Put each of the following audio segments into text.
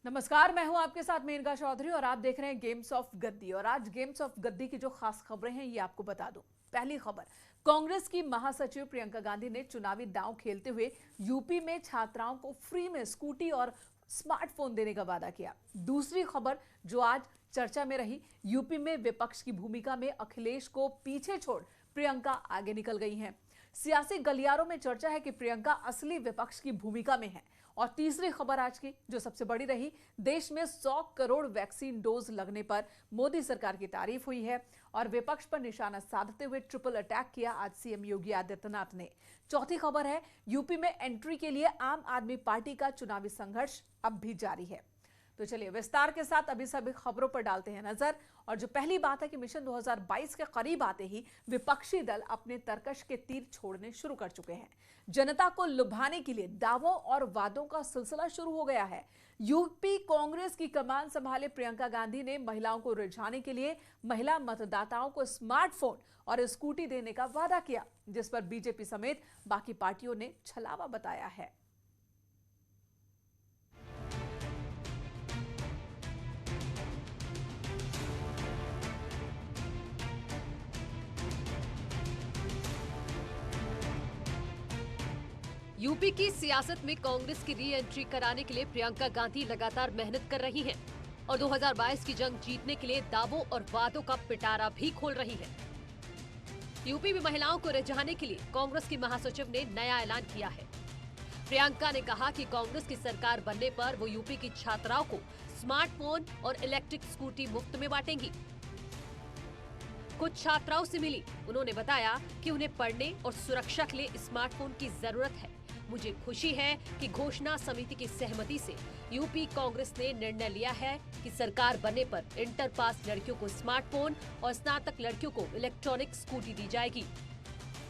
नमस्कार, मैं हूं आपके साथ मेनका चौधरी और आप देख रहे हैं गेम्स ऑफ गद्दी। और आज गेम्स ऑफ गद्दी की जो खास खबरें हैं ये आपको बता दूं। पहली खबर, कांग्रेस की महासचिव प्रियंका गांधी ने चुनावी दांव खेलते हुए यूपी में छात्राओं को फ्री में स्कूटी और स्मार्टफोन देने का वादा किया। दूसरी खबर जो आज चर्चा में रही, यूपी में विपक्ष की भूमिका में अखिलेश को पीछे छोड़ प्रियंका आगे निकल गई हैं। सियासी गलियारों में चर्चा है कि प्रियंका असली विपक्ष की भूमिका में है। और तीसरी खबर आज की जो सबसे बड़ी रही, देश में 100 करोड़ वैक्सीन डोज लगने पर मोदी सरकार की तारीफ हुई है और विपक्ष पर निशाना साधते हुए ट्रिपल अटैक किया आज सीएम योगी आदित्यनाथ ने। चौथी खबर है, यूपी में एंट्री के लिए आम आदमी पार्टी का चुनावी संघर्ष अब भी जारी है। तो चलिए विस्तार के साथ अभी सभी खबरों पर डालते हैं नजर। और जो पहली बात है कि मिशन 2022 के करीब आते ही विपक्षी दल अपने तरकश के तीर छोड़ने शुरू कर चुके हैं। जनता को लुभाने के लिए दावों और वादों का सिलसिला शुरू हो गया है। यूपी कांग्रेस की कमान संभाले प्रियंका गांधी ने महिलाओं को रिझाने के लिए महिला मतदाताओं को स्मार्टफोन और स्कूटी देने का वादा किया, जिस पर बीजेपी समेत बाकी पार्टियों ने छलावा बताया है। यूपी की सियासत में कांग्रेस की री एंट्री कराने के लिए प्रियंका गांधी लगातार मेहनत कर रही हैं और 2022 की जंग जीतने के लिए दावों और वादों का पिटारा भी खोल रही है। यूपी में महिलाओं को रिझाने के लिए कांग्रेस की महासचिव ने नया ऐलान किया है। प्रियंका ने कहा कि कांग्रेस की सरकार बनने पर वो यूपी की छात्राओं को स्मार्टफोन और इलेक्ट्रिक स्कूटी मुफ्त में बांटेंगी। कुछ छात्राओं से मिली, उन्होंने बताया कि उन्हें पढ़ने और सुरक्षा के लिए स्मार्टफोन की जरूरत है। मुझे खुशी है कि घोषणा समिति की सहमति से यूपी कांग्रेस ने निर्णय लिया है कि सरकार बनने पर इंटर पास लड़कियों को स्मार्टफोन और स्नातक लड़कियों को इलेक्ट्रॉनिक स्कूटी दी जाएगी।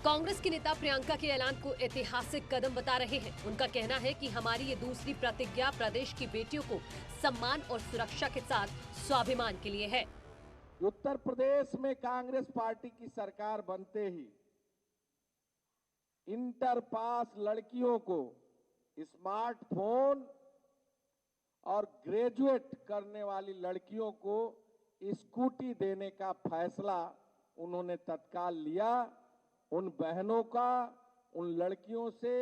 कांग्रेस की नेता प्रियंका के ऐलान को ऐतिहासिक कदम बता रहे हैं। उनका कहना है कि हमारी ये दूसरी प्रतिज्ञा प्रदेश की बेटियों को सम्मान और सुरक्षा के साथ स्वाभिमान के लिए है। उत्तर प्रदेश में कांग्रेस पार्टी की सरकार बनते ही इंटर पास लड़कियों को स्मार्टफोन और ग्रेजुएट करने वाली लड़कियों को स्कूटी देने का फैसला उन्होंने तत्काल लिया। उन बहनों का, उन लड़कियों से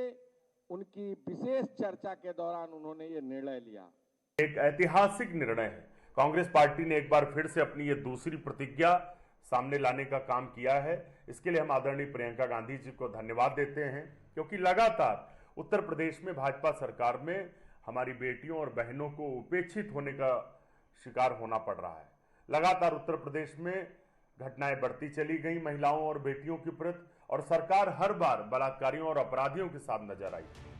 उनकी विशेष चर्चा के दौरान उन्होंने ये निर्णय लिया। एक ऐतिहासिक निर्णय है। कांग्रेस पार्टी ने एक बार फिर से अपनी ये दूसरी प्रतिज्ञा सामने लाने का काम किया है। इसके लिए हम आदरणीय प्रियंका गांधी जी को धन्यवाद देते हैं, क्योंकि लगातार उत्तर प्रदेश में भाजपा सरकार में हमारी बेटियों और बहनों को उपेक्षित होने का शिकार होना पड़ रहा है। लगातार उत्तर प्रदेश में घटनाएं बढ़ती चली गई महिलाओं और बेटियों के प्रति, और सरकार हर बार बलात्कारियों और अपराधियों के साथ नजर आई।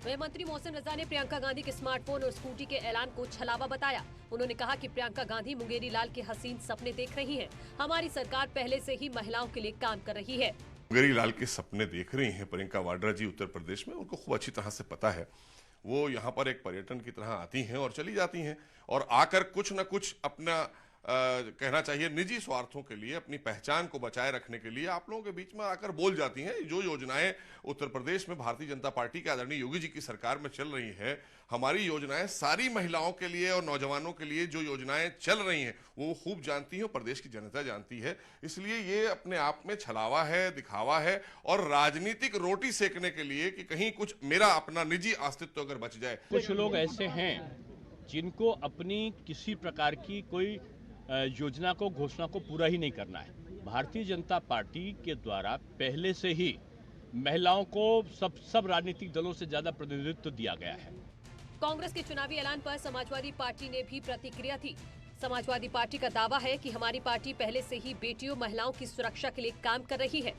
वह मंत्री मोहसिन रजा ने प्रियंका गांधी के स्मार्टफोन और स्कूटी के ऐलान को छलावा बताया। उन्होंने कहा कि प्रियंका गांधी मुंगेरी लाल के हसीन सपने देख रही हैं। हमारी सरकार पहले से ही महिलाओं के लिए काम कर रही है। मुंगेरी लाल के सपने देख रही हैं प्रियंका वाड्रा जी उत्तर प्रदेश में। उनको खूब अच्छी तरह से पता है। वो यहाँ पर एक पर्यटन की तरह आती हैं और चली जाती हैं, और आकर कुछ न कुछ अपना कहना चाहिए निजी स्वार्थों के लिए, अपनी पहचान को बचाए रखने के लिए आप लोगों के बीच में आकर बोल जाती हैं। जो योजनाएं उत्तर प्रदेश में भारतीय जनता पार्टी के आदरणीय योगी जी की सरकार में चल रही है, हमारी योजनाएं सारी महिलाओं के लिए और नौजवानों के लिए जो योजनाएं चल रही हैं वो खूब जानती हैं और प्रदेश की जनता जानती है। इसलिए ये अपने आप में छलावा है, दिखावा है और राजनीतिक रोटी सेकने के लिए कि कहीं कुछ मेरा अपना निजी अस्तित्व अगर बच जाए। कुछ लोग ऐसे हैं जिनको अपनी किसी प्रकार की कोई योजना को, घोषणा को पूरा ही नहीं करना है। भारतीय जनता पार्टी के द्वारा पहले से ही महिलाओं को सब राजनीतिक दलों से ज्यादा प्रतिनिधित्व दिया गया है। कांग्रेस के चुनावी ऐलान पर समाजवादी पार्टी ने भी प्रतिक्रिया दी। समाजवादी पार्टी का दावा है कि हमारी पार्टी पहले से ही बेटियों, महिलाओं की सुरक्षा के लिए काम कर रही है।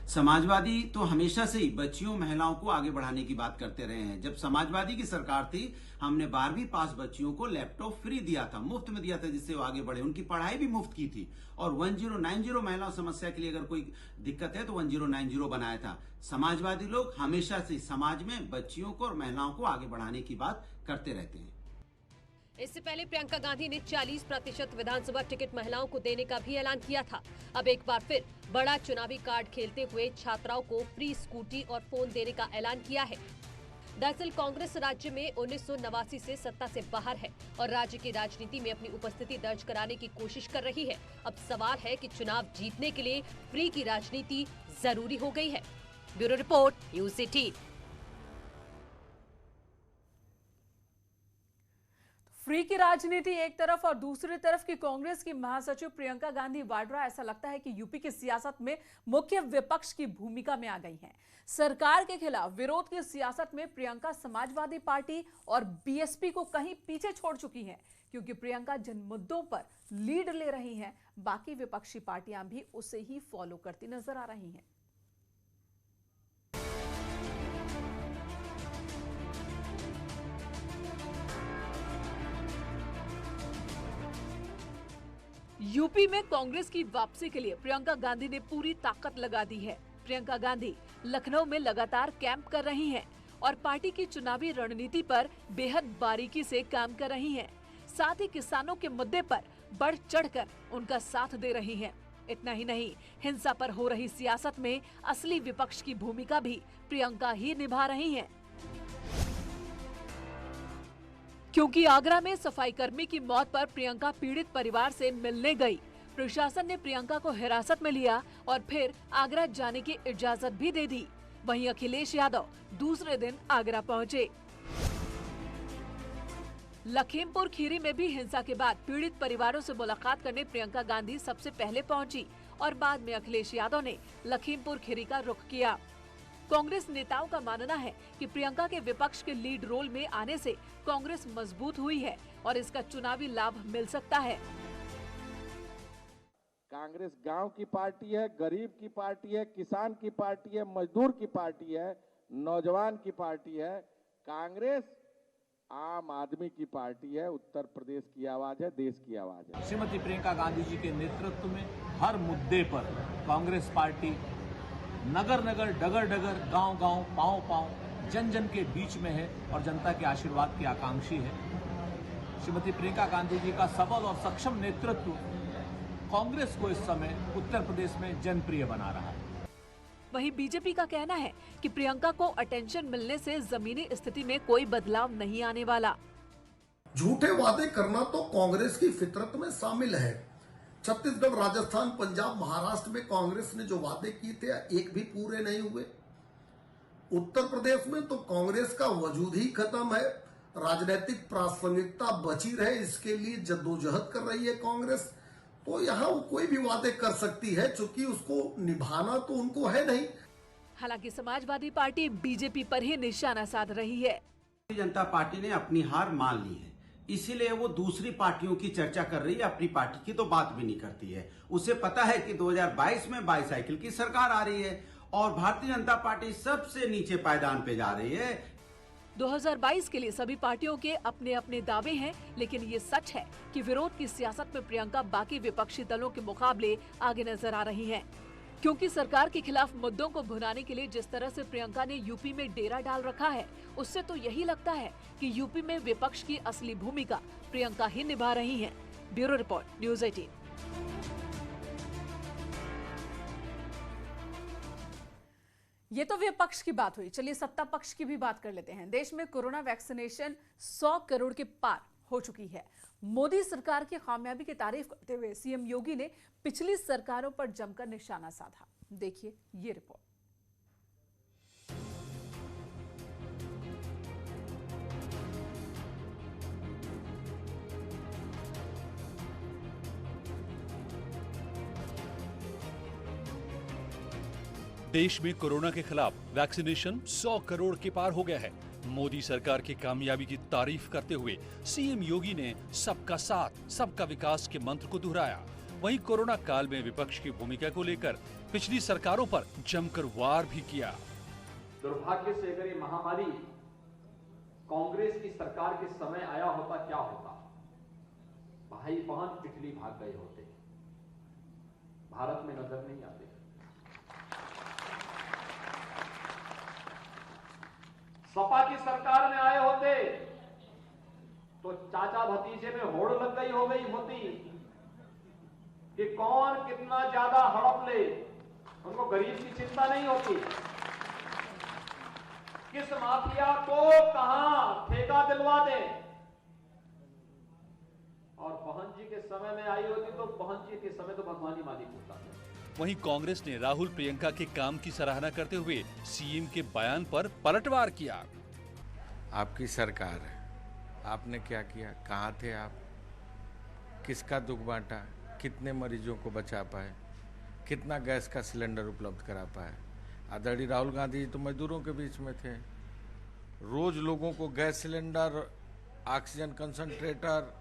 समाजवादी तो हमेशा से ही बच्चियों, महिलाओं को आगे बढ़ाने की बात करते रहे हैं। जब समाजवादी की सरकार थी, हमने 12वीं पास बच्चियों को लैपटॉप फ्री दिया था, मुफ्त में दिया था, जिससे वो आगे बढ़े। उनकी पढ़ाई भी मुफ्त की थी। और 1090 महिलाओं समस्या के लिए अगर कोई दिक्कत है तो 1090 बनाया था। समाजवादी लोग हमेशा से समाज में बच्चियों को और महिलाओं को आगे बढ़ाने की बात करते रहते हैं। इससे पहले प्रियंका गांधी ने 40% विधानसभा टिकट महिलाओं को देने का भी ऐलान किया था। अब एक बार फिर बड़ा चुनावी कार्ड खेलते हुए छात्राओं को फ्री स्कूटी और फोन देने का ऐलान किया है। दरअसल कांग्रेस राज्य में 1989 से सत्ता से बाहर है और राज्य की राजनीति में अपनी उपस्थिति दर्ज कराने की कोशिश कर रही है। अब सवाल है कि चुनाव जीतने के लिए फ्री की राजनीति जरूरी हो गई है। Bureau report, news 18। फ्री की राजनीति एक तरफ और दूसरी तरफ की कांग्रेस की महासचिव प्रियंका गांधी वाड्रा ऐसा लगता है कि यूपी की सियासत में मुख्य विपक्ष की भूमिका में आ गई हैं। सरकार के खिलाफ विरोध की सियासत में प्रियंका समाजवादी पार्टी और बीएसपी को कहीं पीछे छोड़ चुकी हैं, क्योंकि प्रियंका जिन मुद्दों पर लीड ले रही हैं, बाकी विपक्षी पार्टियां भी उसे ही फॉलो करती नजर आ रही हैं। यूपी में कांग्रेस की वापसी के लिए प्रियंका गांधी ने पूरी ताकत लगा दी है। प्रियंका गांधी लखनऊ में लगातार कैंप कर रही हैं और पार्टी की चुनावी रणनीति पर बेहद बारीकी से काम कर रही हैं। साथ ही किसानों के मुद्दे पर बढ़ चढ़कर उनका साथ दे रही हैं। इतना ही नहीं, हिंसा पर हो रही सियासत में असली विपक्ष की भूमिका भी प्रियंका ही निभा रही हैं। क्योंकि आगरा में सफाई कर्मी की मौत पर प्रियंका पीड़ित परिवार से मिलने गई। प्रशासन ने प्रियंका को हिरासत में लिया और फिर आगरा जाने की इजाजत भी दे दी। वहीं अखिलेश यादव दूसरे दिन आगरा पहुंचे। लखीमपुर खीरी में भी हिंसा के बाद पीड़ित परिवारों से मुलाकात करने प्रियंका गांधी सबसे पहले पहुंची और बाद में अखिलेश यादव ने लखीमपुर खीरी का रुख किया। कांग्रेस नेताओं का मानना है कि प्रियंका के विपक्ष के लीड रोल में आने से कांग्रेस मजबूत हुई है और इसका चुनावी लाभ मिल सकता है। कांग्रेस गांव की पार्टी है, गरीब की पार्टी है, किसान की पार्टी है, मजदूर की पार्टी है, नौजवान की पार्टी है। कांग्रेस आम आदमी की पार्टी है, उत्तर प्रदेश की आवाज है, देश की आवाज है। श्रीमती प्रियंका गांधी जी के नेतृत्व में हर मुद्दे पर कांग्रेस पार्टी नगर नगर, डगर डगर, गांव गांव, पांव पांव जन जन के बीच में है और जनता के आशीर्वाद की आकांक्षी है। श्रीमती प्रियंका गांधी जी का सबल और सक्षम नेतृत्व कांग्रेस को इस समय उत्तर प्रदेश में जनप्रिय बना रहा है। वहीं बीजेपी का कहना है कि प्रियंका को अटेंशन मिलने से जमीनी स्थिति में कोई बदलाव नहीं आने वाला। झूठे वादे करना तो कांग्रेस की फितरत में शामिल है। छत्तीसगढ़, राजस्थान, पंजाब, महाराष्ट्र में कांग्रेस ने जो वादे किए थे एक भी पूरे नहीं हुए। उत्तर प्रदेश में तो कांग्रेस का वजूद ही खत्म है। राजनीतिक प्रासंगिकता बची रहे इसके लिए जद्दोजहद कर रही है कांग्रेस। तो यहाँ वो कोई भी वादे कर सकती है, चूंकि उसको निभाना तो उनको है नहीं। हालांकि समाजवादी पार्टी बीजेपी पर ही निशाना साध रही है। भारतीय जनता पार्टी ने अपनी हार मान ली है, इसीलिए वो दूसरी पार्टियों की चर्चा कर रही है, अपनी पार्टी की तो बात भी नहीं करती है। उसे पता है कि 2022 में बाईसाइकिल की सरकार आ रही है और भारतीय जनता पार्टी सबसे नीचे पायदान पे जा रही है। 2022 के लिए सभी पार्टियों के अपने अपने दावे हैं, लेकिन ये सच है कि विरोध की सियासत में प्रियंका बाकी विपक्षी दलों के मुकाबले आगे नजर आ रही हैं। क्योंकि सरकार के खिलाफ मुद्दों को भुनाने के लिए जिस तरह से प्रियंका ने यूपी में डेरा डाल रखा है, उससे तो यही लगता है कि यूपी में विपक्ष की असली भूमिका प्रियंका ही निभा रही हैं। Bureau report, news 18। ये तो विपक्ष की बात हुई, चलिए सत्ता पक्ष की भी बात कर लेते हैं। देश में कोरोना वैक्सीनेशन 100 करोड़ के पार हो चुकी है। मोदी सरकार की कामयाबी की तारीफ करते हुए सीएम योगी ने पिछली सरकारों पर जमकर निशाना साधा। देखिए ये रिपोर्ट। देश में कोरोना के खिलाफ वैक्सीनेशन 100 करोड़ के पार हो गया है। मोदी सरकार की कामयाबी की तारीफ करते हुए सीएम योगी ने सबका साथ, सबका विकास के मंत्र को दोहराया। वहीं कोरोना काल में विपक्ष की भूमिका को लेकर पिछली सरकारों पर जमकर वार भी किया। दुर्भाग्य से अगर ये महामारी कांग्रेस की सरकार के समय आया होता क्या होता? भाई बहन इटली भाग गए होते, भारत में नजर नहीं आते। सपा की सरकार में आए होते तो चाचा भतीजे में होड़ लग गई हो गई होती कि कौन कितना ज्यादा हड़प ले, उनको गरीब की चिंता नहीं होती। किस माफिया को कहां ठेका दिलवा दें। और बहन जी के समय में आई होती तो बहन जी के समय तो भगवानी मालिक होता है। वहीं कांग्रेस ने राहुल प्रियंका के काम की सराहना करते हुए सीएम के बयान पर पलटवार किया। आपकी सरकार है, आपने क्या किया, कहाँ थे आप, किसका दुख बांटा, कितने मरीजों को बचा पाए, कितना गैस का सिलेंडर उपलब्ध करा पाए। आदरणीय राहुल गांधी जी तो मजदूरों के बीच में थे, रोज लोगों को गैस सिलेंडर, ऑक्सीजन कंसंट्रेटर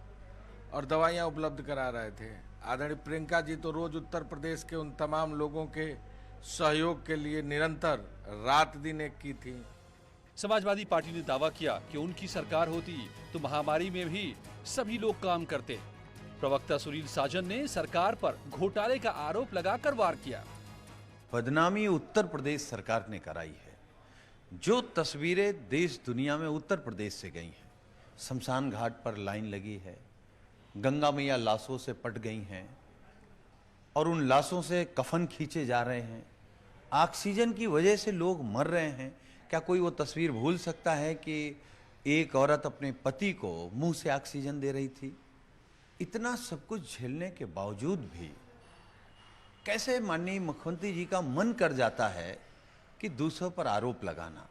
और दवाइयाँ उपलब्ध करा रहे थे। आदरणीय प्रियंका जी तो रोज उत्तर प्रदेश के उन तमाम लोगों के सहयोग के लिए निरंतर रात दिन एक की थी। समाजवादी पार्टी ने दावा किया कि उनकी सरकार होती तो महामारी में भी सभी लोग काम करते। प्रवक्ता सुनील साजन ने सरकार पर घोटाले का आरोप लगाकर वार किया। बदनामी उत्तर प्रदेश सरकार ने कराई है। जो तस्वीरें देश दुनिया में उत्तर प्रदेश से गई हैं, शमशान घाट पर लाइन लगी है, गंगा मैया लाशों से पट गई हैं और उन लाशों से कफन खींचे जा रहे हैं, ऑक्सीजन की वजह से लोग मर रहे हैं। क्या कोई वो तस्वीर भूल सकता है कि एक औरत अपने पति को मुंह से ऑक्सीजन दे रही थी? इतना सब कुछ झेलने के बावजूद भी कैसे माननीय मुख्यमंत्री जी का मन कर जाता है कि दूसरों पर आरोप लगाना।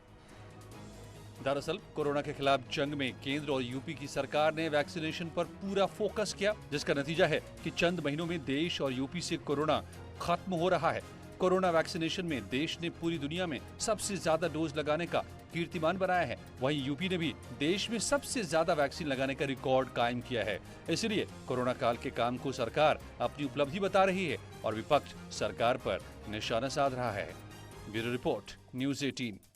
दरअसल कोरोना के खिलाफ जंग में केंद्र और यूपी की सरकार ने वैक्सीनेशन पर पूरा फोकस किया, जिसका नतीजा है कि चंद महीनों में देश और यूपी से कोरोना खत्म हो रहा है। कोरोना वैक्सीनेशन में देश ने पूरी दुनिया में सबसे ज्यादा डोज लगाने का कीर्तिमान बनाया है। वहीं यूपी ने भी देश में सबसे ज्यादा वैक्सीन लगाने का रिकॉर्ड कायम किया है। इसलिए कोरोना काल के काम को सरकार अपनी उपलब्धि बता रही है और विपक्ष सरकार पर निशाना साध रहा है। Bureau report, news 18।